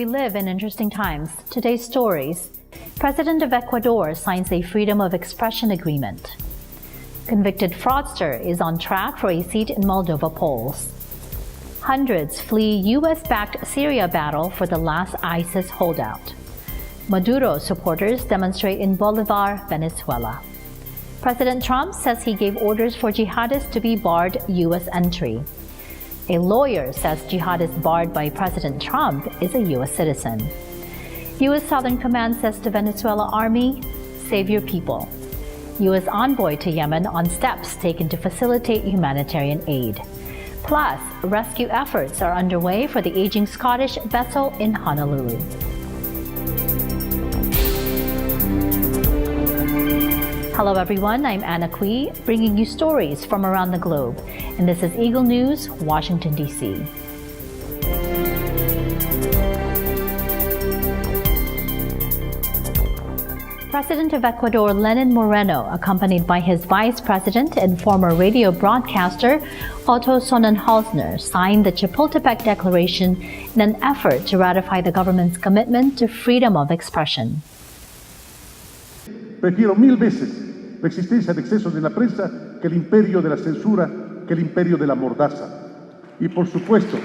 We live in interesting times. Today's stories. President of Ecuador signs a freedom of expression agreement. Convicted fraudster is on track for a seat in Moldova polls. Hundreds flee U.S.-backed Syria battle for the last ISIS holdout. Maduro supporters demonstrate in Bolivar, Venezuela. President Trump says he gave orders for jihadists to be barred U.S. entry. A lawyer says jihadist barred by President Trump is a U.S. citizen. U.S. Southern Command says to Venezuela Army, save your people. U.S. envoy to Yemen on steps taken to facilitate humanitarian aid. Plus, rescue efforts are underway for the aging Scottish vessel in Honolulu. Hello everyone, I'm Anna Cui, bringing you stories from around the globe. And this is Eagle News, Washington, D.C. President of Ecuador Lenin Moreno, accompanied by his vice president and former radio broadcaster Otto Sonnenhalsner, signed the Chapultepec Declaration in an effort to ratify the government's commitment to freedom of expression. Prefiero mil veces la existencia de excesos de la prensa que el imperio de la censura, que el imperio de la mordaza. Y por supuesto,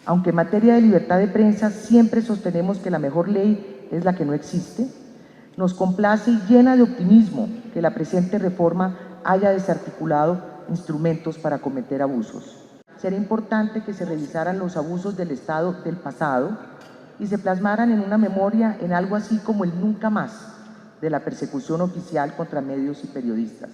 aunque en materia de libertad de prensa siempre sostenemos que la mejor ley es la que no existe, nos complace y llena de optimismo que la presente reforma haya desarticulado instrumentos para cometer abusos. Será importante que se revisaran los abusos del Estado del pasado y se plasmaran en una memoria en algo así como el nunca más de la persecución oficial contra medios y periodistas.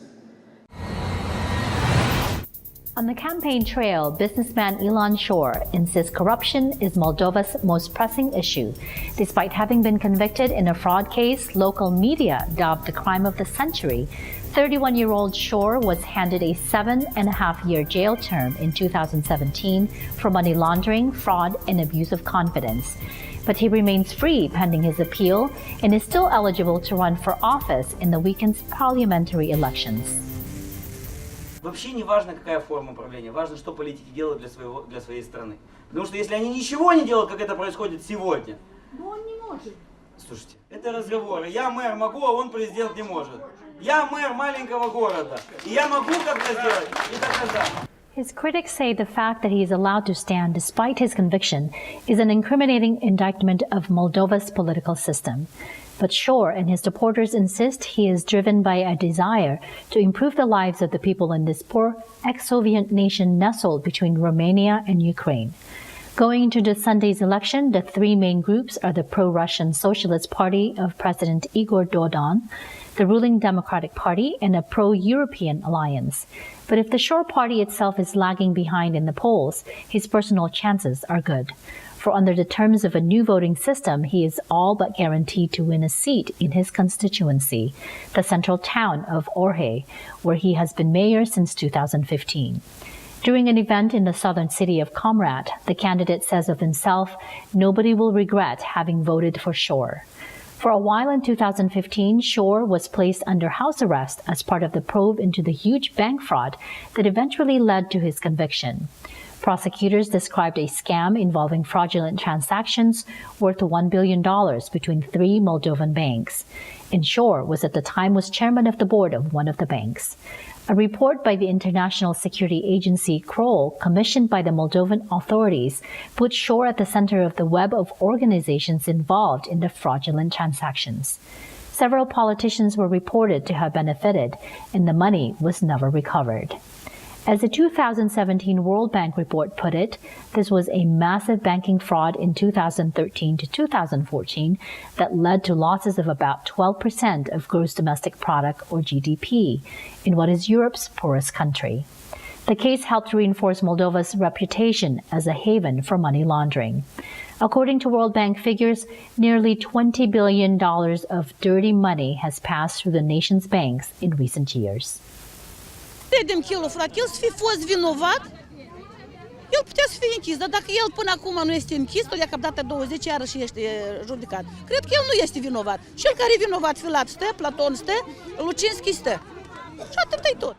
On the campaign trail, businessman Ilan Shor insists corruption is Moldova's most pressing issue. Despite having been convicted in a fraud case local media dubbed the crime of the century, 31-year-old Shor was handed a 7.5-year jail term in 2017 for money laundering, fraud, and abuse of confidence. But he remains free pending his appeal and is still eligible to run for office in the weekend's parliamentary elections. Вообще не важно, какая форма управления, важно, что политики делают для своей страны. Потому что если они ничего не делают, как это происходит сегодня... Но он не может. Слушайте, это разговоры. Я мэр могу, а он президент не может. Я мэр маленького города, и я могу как-то сделать, и доказать. His critics say the fact that he is allowed to stand despite his conviction is an incriminating indictment of Moldova's political system. But Shor and his supporters insist he is driven by a desire to improve the lives of the people in this poor ex-Soviet nation nestled between Romania and Ukraine. Going into this Sunday's election, the three main groups are the pro-Russian Socialist Party of President Igor Dodon, the ruling Democratic Party, and a pro-European alliance. But if the Shor party itself is lagging behind in the polls, his personal chances are good. For under the terms of a new voting system, he is all but guaranteed to win a seat in his constituency, the central town of Orhei, where he has been mayor since 2015. During an event in the southern city of Comrat, the candidate says of himself, nobody will regret having voted for Shor. For a while in 2015, Shor was placed under house arrest as part of the probe into the huge bank fraud that eventually led to his conviction. Prosecutors described a scam involving fraudulent transactions worth $1 billion between three Moldovan banks. And Shor at the time chairman of the board of one of the banks. A report by the international security agency Kroll, commissioned by the Moldovan authorities, put Shor at the center of the web of organizations involved in the fraudulent transactions. Several politicians were reported to have benefited, and the money was never recovered. As the 2017 World Bank report put it, this was a massive banking fraud in 2013 to 2014 that led to losses of about 12% of gross domestic product or GDP in what is Europe's poorest country. The case helped reinforce Moldova's reputation as a haven for money laundering. According to World Bank figures, nearly $20 billion of dirty money has passed through the nation's banks in recent years. El să fi fost vinovat, el putea să fie închis, dar dacă el până acum nu este închis, tot de-a data 20 iarăși este judecat. Cred că el nu este vinovat. Cel care e vinovat, Filat stă, Platon stă, Lucinski stă. Și atât e tot.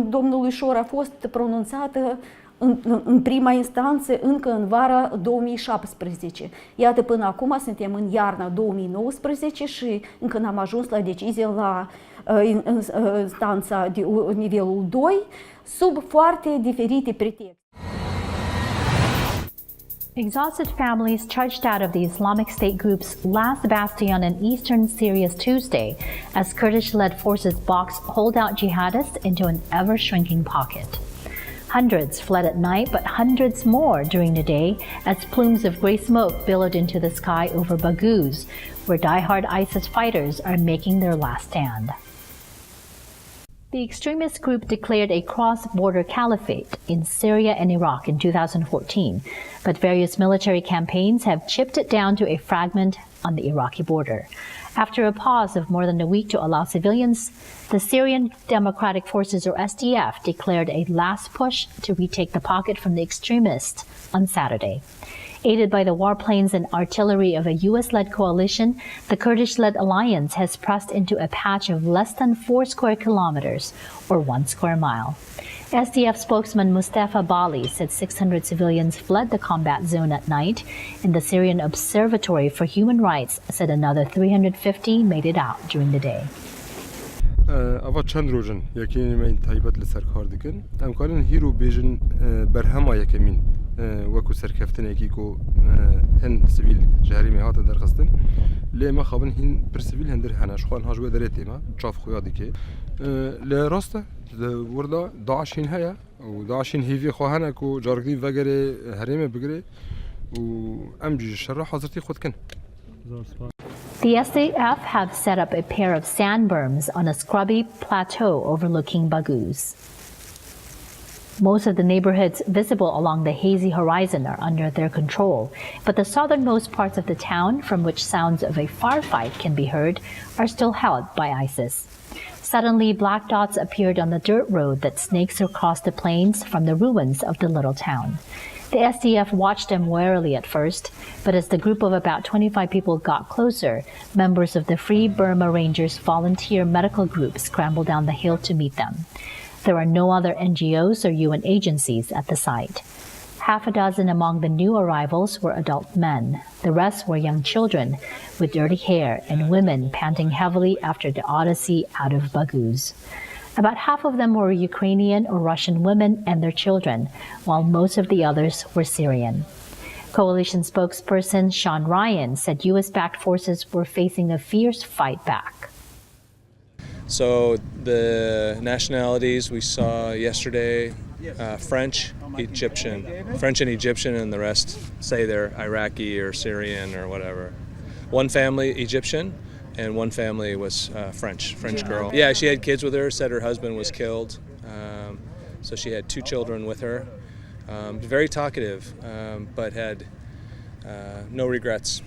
Domnului Șor a fost pronunțată în prima instanță încă în vara 2017. Iată, până acum suntem în iarna 2019 și încă n-am ajuns la decizie la instanța de nivelul 2 sub foarte diferite pretexte. Exhausted families charged out of the Islamic State group's last bastion in eastern Syria's Tuesday as Kurdish-led forces boxed holdout jihadists into an ever-shrinking pocket. Hundreds fled at night, but hundreds more during the day as plumes of gray smoke billowed into the sky over Baghouz, where die-hard ISIS fighters are making their last stand. The extremist group declared a cross-border caliphate in Syria and Iraq in 2014, but various military campaigns have chipped it down to a fragment on the Iraqi border. After a pause of more than a week to allow civilians, the Syrian Democratic Forces, or SDF, declared a last push to retake the pocket from the extremists on Saturday. Aided by the warplanes and artillery of a U.S.-led coalition, the Kurdish-led alliance has pressed into a patch of less than 4 square kilometers, or 1 square mile. SDF spokesman Mustafa Bali said 600 civilians fled the combat zone at night, and the Syrian Observatory for Human Rights said another 350 made it out during the day. اول چند روزن یکی من تایبت لسرکار دکن امکان هیرو بیجن برهما یکمین وکو سرکفتن یکی کو هن سیویل جهری مهات در خستن لی ما خابن هن پر سیویل هندر هناش خوان هاجو درته ما چاف خویا دکه لراسته وردا داعشین هيا و داعشین هیوی خواهن کو جارگی وگره هریم بگره و امجی شر حاضرتی خود کن. The SAF have set up a pair of sand berms on a scrubby plateau overlooking Baghouz. Most of the neighborhoods visible along the hazy horizon are under their control, but the southernmost parts of the town, from which sounds of a firefight can be heard, are still held by ISIS. Suddenly, black dots appeared on the dirt road that snakes across the plains from the ruins of the little town. The SDF watched them warily at first, but as the group of about 25 people got closer, members of the Free Burma Rangers volunteer medical group scrambled down the hill to meet them. There are no other NGOs or UN agencies at the site. Half a dozen among the new arrivals were adult men. The rest were young children with dirty hair and women panting heavily after the odyssey out of Baghouz. About half of them were Ukrainian or Russian women and their children, while most of the others were Syrian. Coalition spokesperson Sean Ryan said U.S.-backed forces were facing a fierce fight back. So the nationalities we saw yesterday, French, Egyptian, and the rest say they're Iraqi or Syrian or whatever. One family, Egyptian, and one family was French girl. Yeah, she had kids with her, said her husband was killed. So she had 2 children with her. Very talkative, but had no regrets.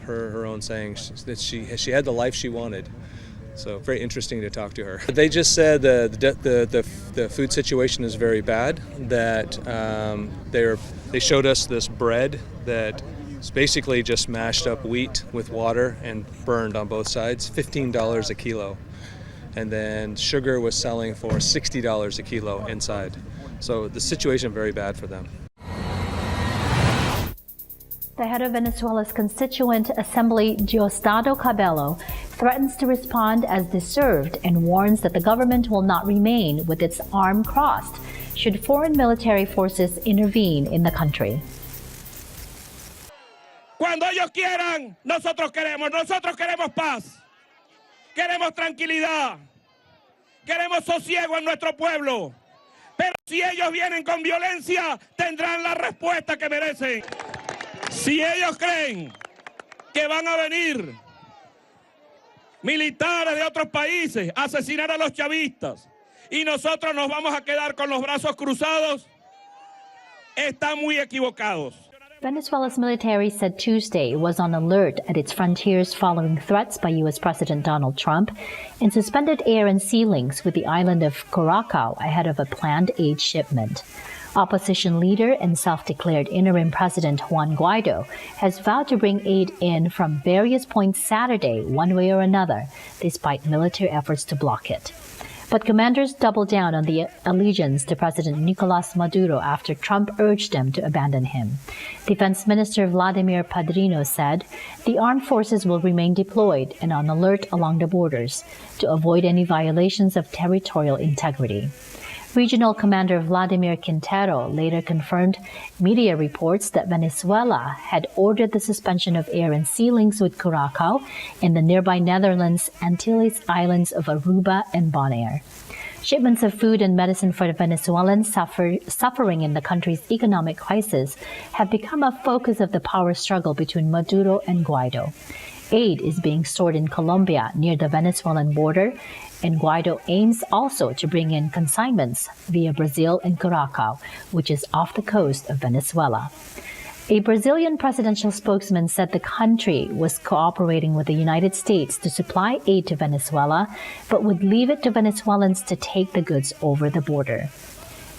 Her own saying that she had the life she wanted. So very interesting to talk to her. They just said the food situation is very bad, that they showed us this bread that it's basically just mashed up wheat with water and burned on both sides, $15 a kilo. And then sugar was selling for $60 a kilo inside. So the situation very bad for them. The head of Venezuela's Constituent Assembly, Diosdado Cabello, threatens to respond as deserved and warns that the government will not remain with its arm crossed should foreign military forces intervene in the country. Cuando ellos quieran, nosotros queremos paz, queremos tranquilidad, queremos sosiego en nuestro pueblo. Pero si ellos vienen con violencia, tendrán la respuesta que merecen. Si ellos creen que van a venir militares de otros países a asesinar a los chavistas y nosotros nos vamos a quedar con los brazos cruzados, están muy equivocados. Venezuela's military said Tuesday it was on alert at its frontiers following threats by U.S. President Donald Trump and suspended air and sea links with the island of Curacao ahead of a planned aid shipment. Opposition leader and self-declared interim President Juan Guaido has vowed to bring aid in from various points Saturday, one way or another, despite military efforts to block it. But commanders doubled down on the allegiance to President Nicolas Maduro after Trump urged them to abandon him. Defense Minister Vladimir Padrino said the armed forces will remain deployed and on alert along the borders to avoid any violations of territorial integrity. Regional Commander Vladimir Quintero later confirmed media reports that Venezuela had ordered the suspension of air and sea links with Curacao and the nearby Netherlands Antilles islands of Aruba and Bonaire. Shipments of food and medicine for the Venezuelans suffering in the country's economic crisis have become a focus of the power struggle between Maduro and Guaido. Aid is being stored in Colombia near the Venezuelan border, and Guaido aims also to bring in consignments via Brazil and Curacao, which is off the coast of Venezuela. A Brazilian presidential spokesman said the country was cooperating with the United States to supply aid to Venezuela, but would leave it to Venezuelans to take the goods over the border.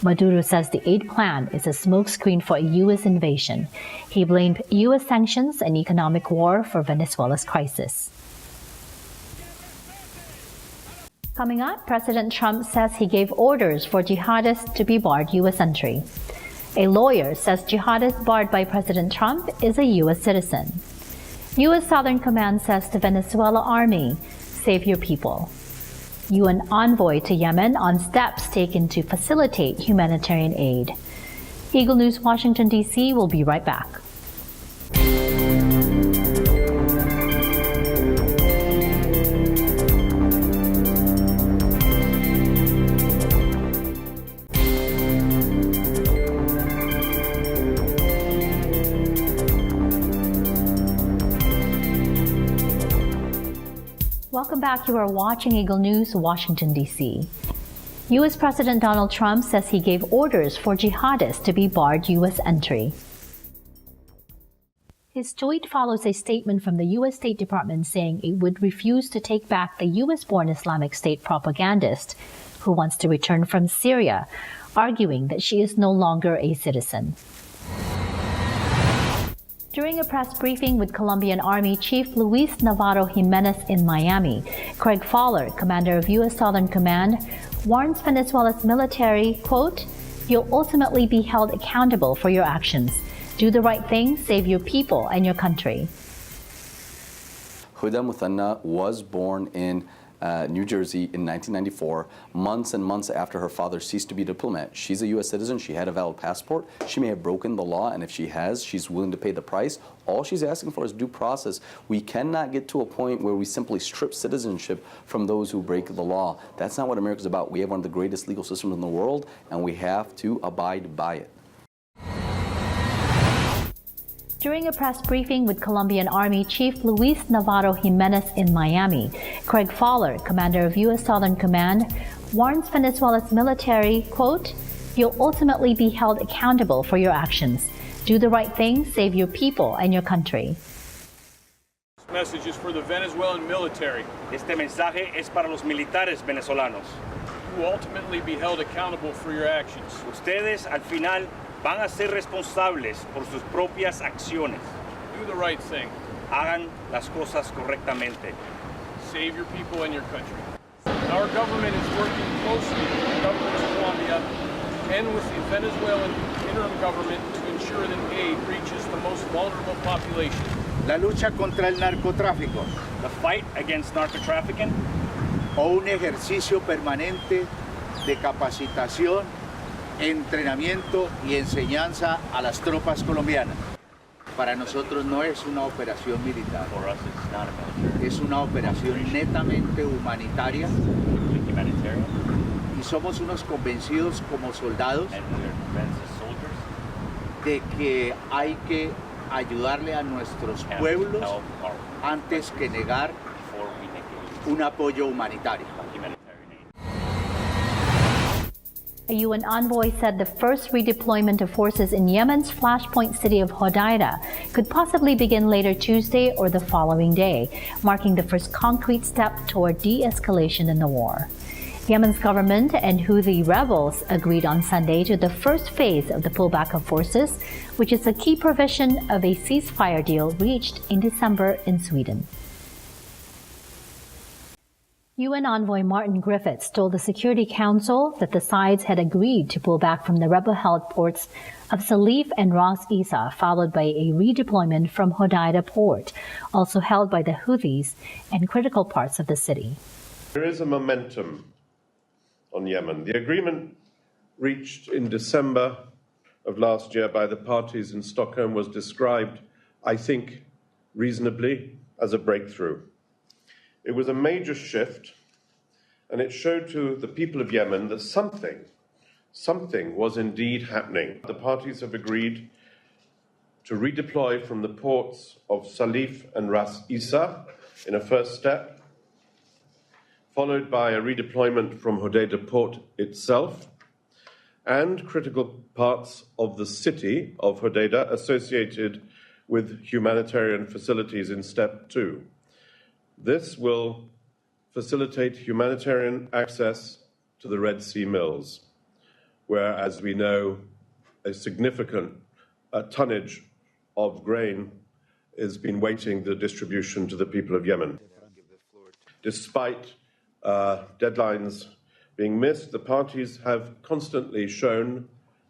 Maduro says the aid plan is a smokescreen for a U.S. invasion. He blamed U.S. sanctions and economic war for Venezuela's crisis. Coming up, President Trump says he gave orders for jihadists to be barred U.S. entry. A lawyer says jihadists barred by President Trump is a U.S. citizen. U.S. Southern Command says to Venezuela Army, save your people. UN envoy to Yemen on steps taken to facilitate humanitarian aid. Eagle News, Washington, D.C. will be right back. Welcome back. You are watching Eagle News, Washington, D.C. U.S. President Donald Trump says he gave orders for jihadists to be barred U.S. entry. His tweet follows a statement from the U.S. State Department saying it would refuse to take back the U.S.-born Islamic State propagandist who wants to return from Syria, arguing that she is no longer a citizen. During a press briefing with Colombian Army Chief Luis Navarro Jimenez in Miami, Craig Fowler, commander of U.S. Southern Command, warns Venezuela's military, quote, "You'll ultimately be held accountable for your actions. Do the right thing, save your people and your country." Huda Muthanna was born in New Jersey in 1994, months and months after her father ceased to be a diplomat. She's a U.S. citizen. She had a valid passport. She may have broken the law, and if she has, she's willing to pay the price. All she's asking for is due process. We cannot get to a point where we simply strip citizenship from those who break the law. That's not what America's about. We have one of the greatest legal systems in the world, and we have to abide by it. During a press briefing with Colombian Army Chief Luis Navarro Jimenez in Miami, Craig Fowler, commander of U.S. Southern Command, warns Venezuela's military, quote, "You'll ultimately be held accountable for your actions. Do the right thing, save your people and your country." This message is for the Venezuelan military. Este mensaje es para los militares venezolanos. You will ultimately be held accountable for your actions. Ustedes al final van a ser responsables por sus propias acciones. Do the right thing. Hagan las cosas correctamente. Save your people and your country. Our government is working closely with the governments of Colombia and with the Venezuelan interim government to ensure that aid reaches the most vulnerable population. La lucha contra el narcotráfico. The fight against narcotrafficking. O un ejercicio permanente de capacitación, entrenamiento y enseñanza a las tropas colombianas. Para nosotros no es una operación militar, es una operación netamente humanitaria y somos unos convencidos como soldados de que hay que ayudarle a nuestros pueblos antes que negar un apoyo humanitario. A UN envoy said the first redeployment of forces in Yemen's flashpoint city of Hodeidah could possibly begin later Tuesday or the following day, marking the first concrete step toward de-escalation in the war. Yemen's government and Houthi rebels agreed on Sunday to the first phase of the pullback of forces, which is a key provision of a ceasefire deal reached in December in Sweden. UN envoy Martin Griffiths told the Security Council that the sides had agreed to pull back from the rebel-held ports of Salif and Ras Isa, followed by a redeployment from Hodeidah port, also held by the Houthis, and critical parts of the city. There is a momentum on Yemen. The agreement reached in December of last year by the parties in Stockholm was described, I think, reasonably as a breakthrough. It was a major shift, and it showed to the people of Yemen that something was indeed happening. The parties have agreed to redeploy from the ports of Salif and Ras Isa in a first step, followed by a redeployment from Hodeidah port itself and critical parts of the city of Hodeidah associated with humanitarian facilities in step 2. This will facilitate humanitarian access to the Red Sea mills, where, as we know, a significant tonnage of grain has been waiting the distribution to the people of Yemen. Despite deadlines being missed, the parties have constantly shown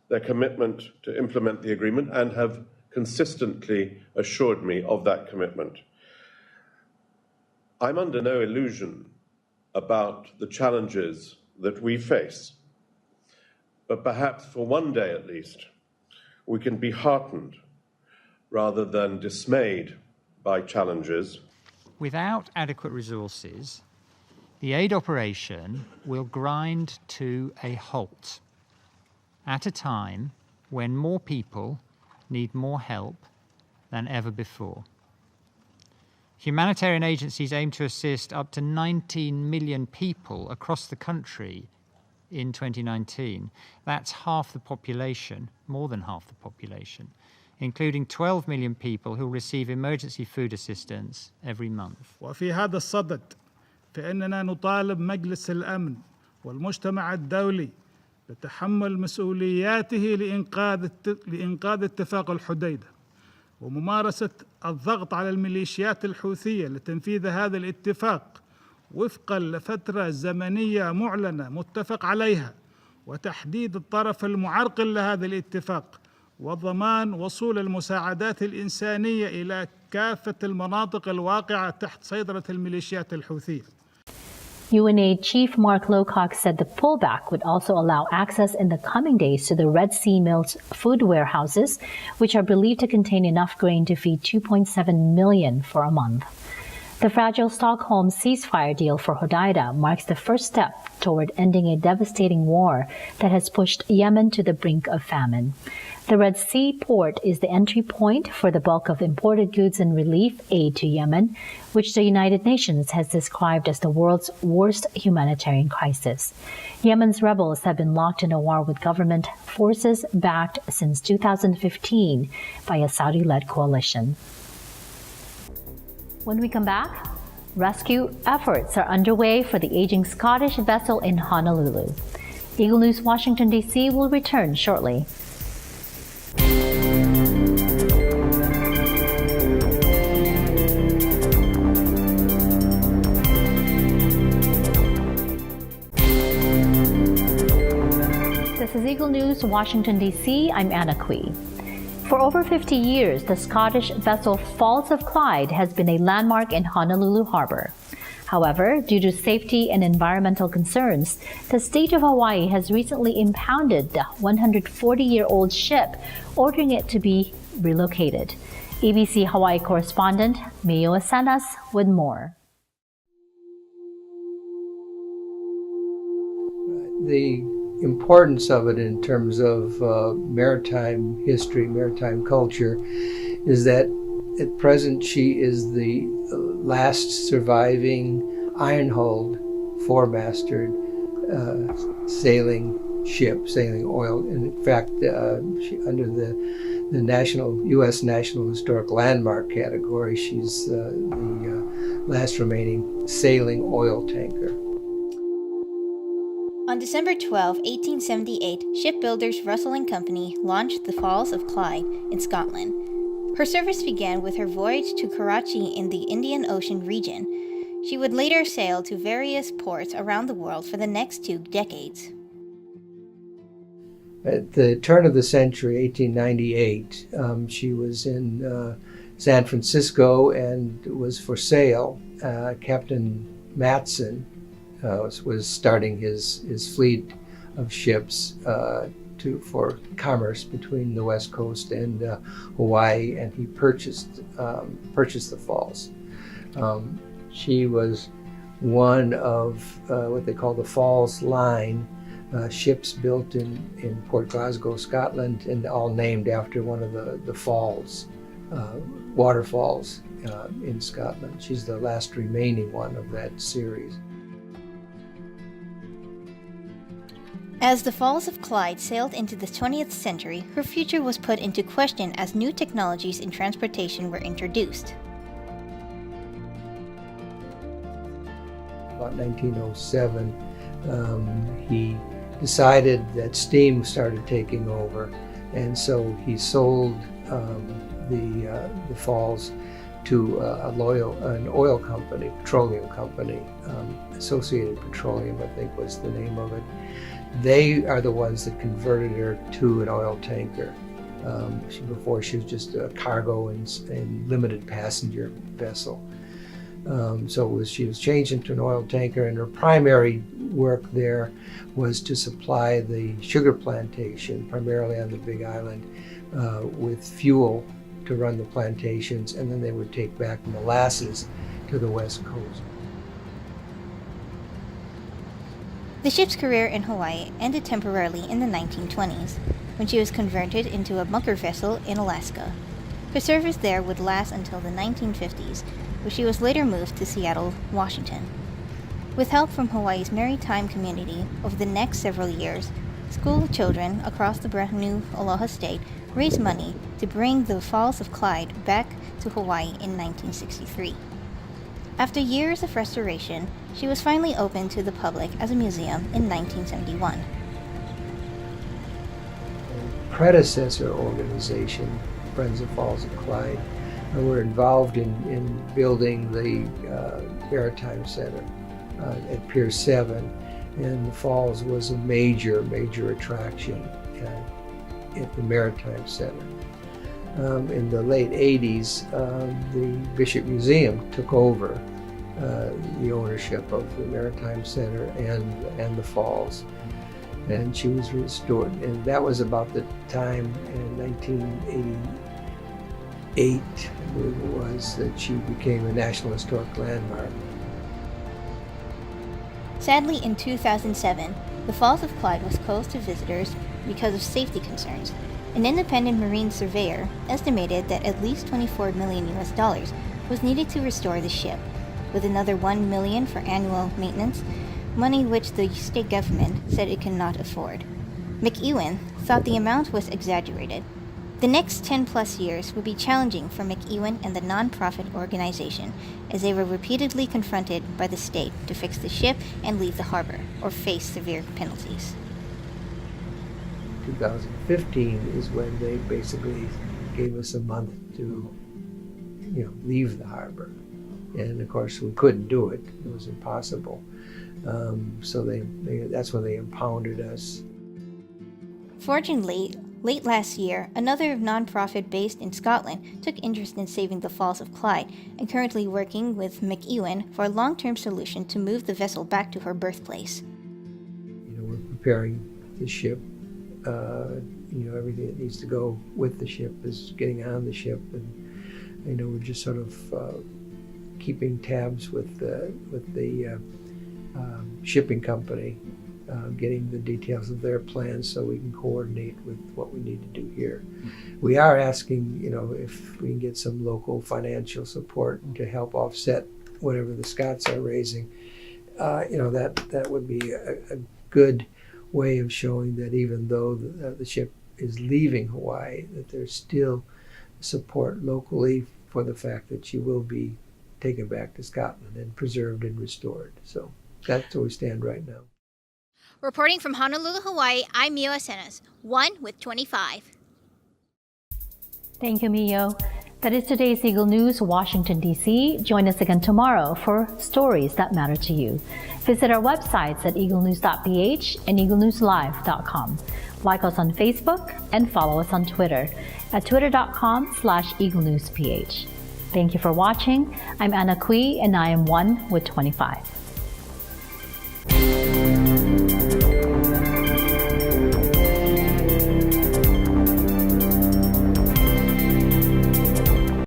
their commitment to implement the agreement and have consistently assured me of that commitment. I'm under no illusion about the challenges that we face, but perhaps for one day at least, we can be heartened rather than dismayed by challenges. Without adequate resources, the aid operation will grind to a halt at a time when more people need more help than ever before. Humanitarian agencies aim to assist up to 19 million people across the country in 2019. That's half the population, more than half the population, including 12 million people who receive emergency food assistance every month. وفي هذا الصدد فإننا نطالب مجلس الأمن والمجتمع الدولي بتحمل مسؤولياته لإنقاذ اتفاق الحديدة وممارسة الضغط على الميليشيات الحوثية لتنفيذ هذا الاتفاق وفقا لفترة زمنية معلنة متفق عليها وتحديد الطرف المعرقل لهذا الاتفاق وضمان وصول المساعدات الإنسانية إلى كافة المناطق الواقعة تحت سيطرة الميليشيات الحوثية. UNAID Chief Mark Lowcock said the pullback would also allow access in the coming days to the Red Sea Mill's food warehouses, which are believed to contain enough grain to feed 2.7 million for a month. The fragile Stockholm ceasefire deal for Hodeidah marks the first step toward ending a devastating war that has pushed Yemen to the brink of famine. The Red Sea port is the entry point for the bulk of imported goods and relief aid to Yemen, which the United Nations has described as the world's worst humanitarian crisis. Yemen's rebels have been locked in a war with government forces backed since 2015 by a Saudi-led coalition. When we come back, rescue efforts are underway for the aging Scottish vessel in Honolulu. Eagle News Washington, D.C. will return shortly. This is Eagle News, Washington, D.C. I'm Anna Cui. For over 50 years, the Scottish vessel Falls of Clyde has been a landmark in Honolulu Harbor. However, due to safety and environmental concerns, the state of Hawaii has recently impounded the 140-year-old ship, ordering it to be relocated. ABC Hawaii correspondent Mio Asanas with more. The importance of it in terms of maritime history, maritime culture, is that at present she is the last surviving iron-hulled, four-masted sailing ship, sailing oil. And in fact, she, under the U.S. National Historic Landmark category, she's the last remaining sailing oil tanker. On December 12, 1878, shipbuilders Russell and Company launched the Falls of Clyde in Scotland. Her service began with her voyage to Karachi in the Indian Ocean region. She would later sail to various ports around the world for the next 2 decades. At the turn of the century, 1898, she was in San Francisco and was for sale. Captain Matson was starting his fleet of ships for commerce between the West Coast and Hawaii, and he purchased the falls. She was one of what they call the Falls Line, ships built in Port Glasgow, Scotland, and all named after one of the falls, waterfalls in Scotland. She's the last remaining one of that series. As the Falls of Clyde sailed into the 20th century, her future was put into question as new technologies in transportation were introduced. About 1907, he decided that steam started taking over, and so he sold the falls to an oil company, petroleum company, Associated Petroleum, I think was the name of it. They are the ones that converted her to an oil tanker. Before she was just a cargo and limited passenger vessel. She was changed into an oil tanker, and her primary work there was to supply the sugar plantation, primarily on the Big Island, with fuel to run the plantations, and then they would take back molasses to the West Coast. The ship's career in Hawaii ended temporarily in the 1920s, when she was converted into a bunker vessel in Alaska. Her service there would last until the 1950s, where she was later moved to Seattle, Washington. With help from Hawaii's maritime community over the next several years, school children across the brand new Aloha State raised money to bring the Falls of Clyde back to Hawaii in 1963. After years of restoration, she was finally opened to the public as a museum in 1971. Predecessor organization, Friends of Falls of Clyde, were involved in building the Maritime Center at Pier 7, and the falls was a major attraction at the Maritime Center. In the late 80s, the Bishop Museum took over the ownership of the Maritime Center and the falls, and she was restored. And that was about the time in 1988, I believe it was, that she became a National Historic Landmark. Sadly, in 2007, the Falls of Clyde was closed to visitors because of safety concerns. An independent marine surveyor estimated that at least $24 million was needed to restore the ship, with another $1 million for annual maintenance, money which the state government said it cannot afford. McEwen thought the amount was exaggerated. The next 10-plus years would be challenging for McEwen and the nonprofit organization, as they were repeatedly confronted by the state to fix the ship and leave the harbor, or face severe penalties. 2015 is when they basically gave us a month to, leave the harbor. And of course we couldn't do it. It was impossible. So that's when they impounded us. Fortunately, late last year, another nonprofit based in Scotland took interest in saving the Falls of Clyde and currently working with McEwen for a long-term solution to move the vessel back to her birthplace. We're preparing the ship. Everything that needs to go with the ship is getting on the ship, and we're just sort of keeping tabs with the shipping company, getting the details of their plans so we can coordinate with what we need to do here. We are asking, if we can get some local financial support to help offset whatever the Scots are raising. That would be a good way of showing that even though the ship is leaving Hawaii, that there's still support locally for the fact that she will be taken back to Scotland and preserved and restored. So that's where we stand right now. Reporting from Honolulu, Hawaii, I'm Mio Asenas, 1 with 25. Thank you, Mio. That is today's Eagle News, Washington, D.C. Join us again tomorrow for stories that matter to you. Visit our websites at eaglenews.ph and eaglenewslive.com. Like us on Facebook and follow us on Twitter at twitter.com/eaglenewsph. Thank you for watching. I'm Anna Cui, and I am 1 with 25.